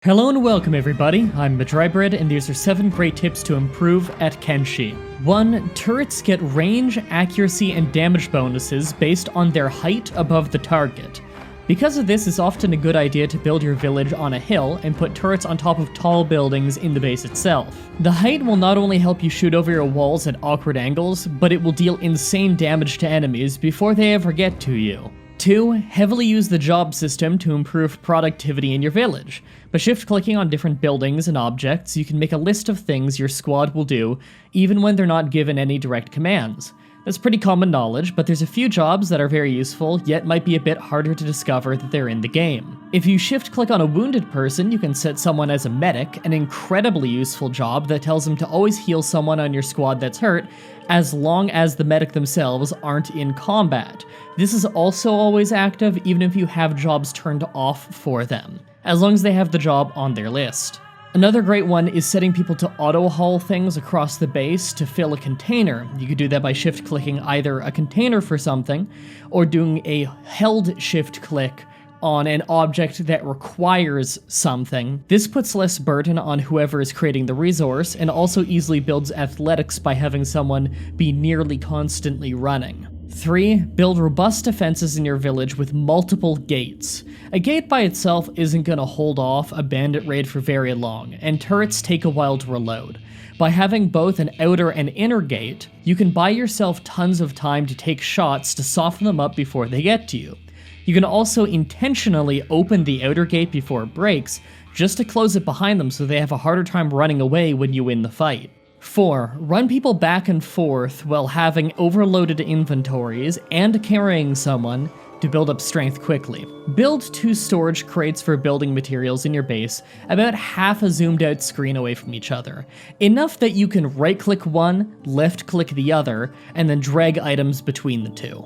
Hello and welcome everybody, I'm Mah-Dry-Bread and these are 7 great tips to improve at Kenshi. 1. Turrets get range, accuracy, and damage bonuses based on their height above the target. Because of this, it's often a good idea to build your village on a hill and put turrets on top of tall buildings in the base itself. The height will not only help you shoot over your walls at awkward angles, but it will deal insane damage to enemies before they ever get to you. 2. Heavily use the job system to improve productivity in your village. By shift-clicking on different buildings and objects, you can make a list of things your squad will do, even when they're not given any direct commands. That's pretty common knowledge, but there's a few jobs that are very useful, yet might be a bit harder to discover that they're in the game. If you shift-click on a wounded person, you can set someone as a medic, an incredibly useful job that tells them to always heal someone on your squad that's hurt, as long as the medic themselves aren't in combat. This is also always active, even if you have jobs turned off for them, as long as they have the job on their list. Another great one is setting people to auto-haul things across the base to fill a container. You could do that by shift-clicking either a container for something, or doing a held shift-click on an object that requires something. This puts less burden on whoever is creating the resource, and also easily builds athletics by having someone be nearly constantly running. 3. Build robust defenses in your village with multiple gates. A gate by itself isn't going to hold off a bandit raid for very long, and turrets take a while to reload. By having both an outer and inner gate, you can buy yourself tons of time to take shots to soften them up before they get to you. You can also intentionally open the outer gate before it breaks, just to close it behind them so they have a harder time running away when you win the fight. 4. Run people back and forth while having overloaded inventories and carrying someone to build up strength quickly. Build 2 storage crates for building materials in your base, about half a zoomed out screen away from each other. Enough that you can right-click one, left-click the other, and then drag items between the two.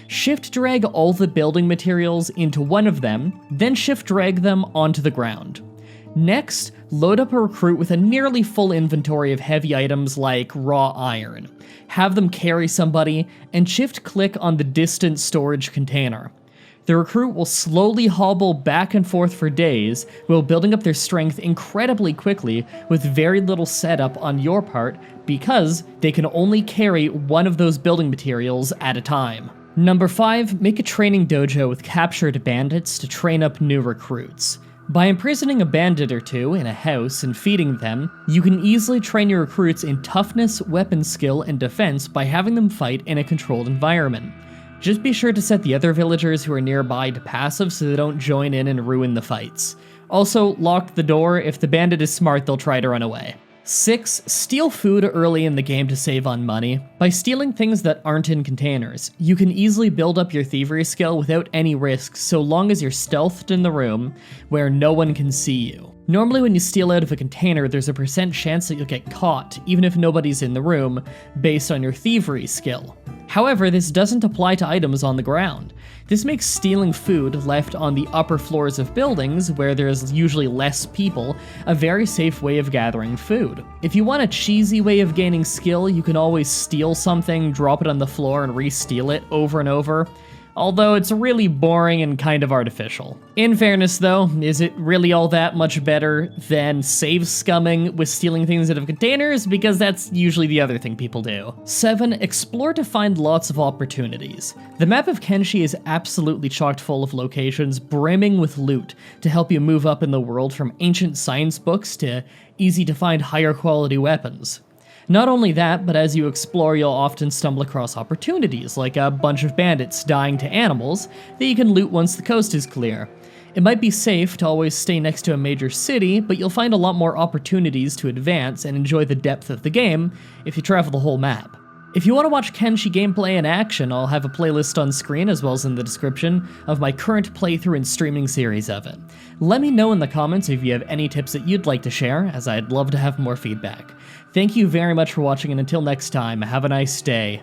Shift-drag all the building materials into one of them, then shift-drag them onto the ground. Next, load up a recruit with a nearly full inventory of heavy items like raw iron. Have them carry somebody, and shift-click on the distant storage container. The recruit will slowly hobble back and forth for days, while building up their strength incredibly quickly with very little setup on your part, because they can only carry one of those building materials at a time. Number 5, make a training dojo with captured bandits to train up new recruits. By imprisoning a bandit or two in a house and feeding them, you can easily train your recruits in toughness, weapon skill, and defense by having them fight in a controlled environment. Just be sure to set the other villagers who are nearby to passive so they don't join in and ruin the fights. Also, lock the door. If the bandit is smart, they'll try to run away. 6. Steal food early in the game to save on money. By stealing things that aren't in containers, you can easily build up your thievery skill without any risk so long as you're stealthed in the room where no one can see you. Normally when you steal out of a container, there's a % chance that you'll get caught, even if nobody's in the room, based on your thievery skill. However, this doesn't apply to items on the ground. This makes stealing food left on the upper floors of buildings, where there's usually less people, a very safe way of gathering food. If you want a cheesy way of gaining skill, you can always steal something, drop it on the floor, and re-steal it over and over. Although it's really boring and kind of artificial. In fairness though, is it really all that much better than save scumming with stealing things out of containers? Because that's usually the other thing people do. 7. Explore to find lots of opportunities. The map of Kenshi is absolutely chock full of locations brimming with loot to help you move up in the world, from ancient science books to easy to find higher quality weapons. Not only that, but as you explore, you'll often stumble across opportunities, like a bunch of bandits dying to animals that you can loot once the coast is clear. It might be safe to always stay next to a major city, but you'll find a lot more opportunities to advance and enjoy the depth of the game if you travel the whole map. If you want to watch Kenshi gameplay in action, I'll have a playlist on screen as well as in the description of my current playthrough and streaming series of it. Let me know in the comments if you have any tips that you'd like to share, as I'd love to have more feedback. Thank you very much for watching, and until next time, have a nice day.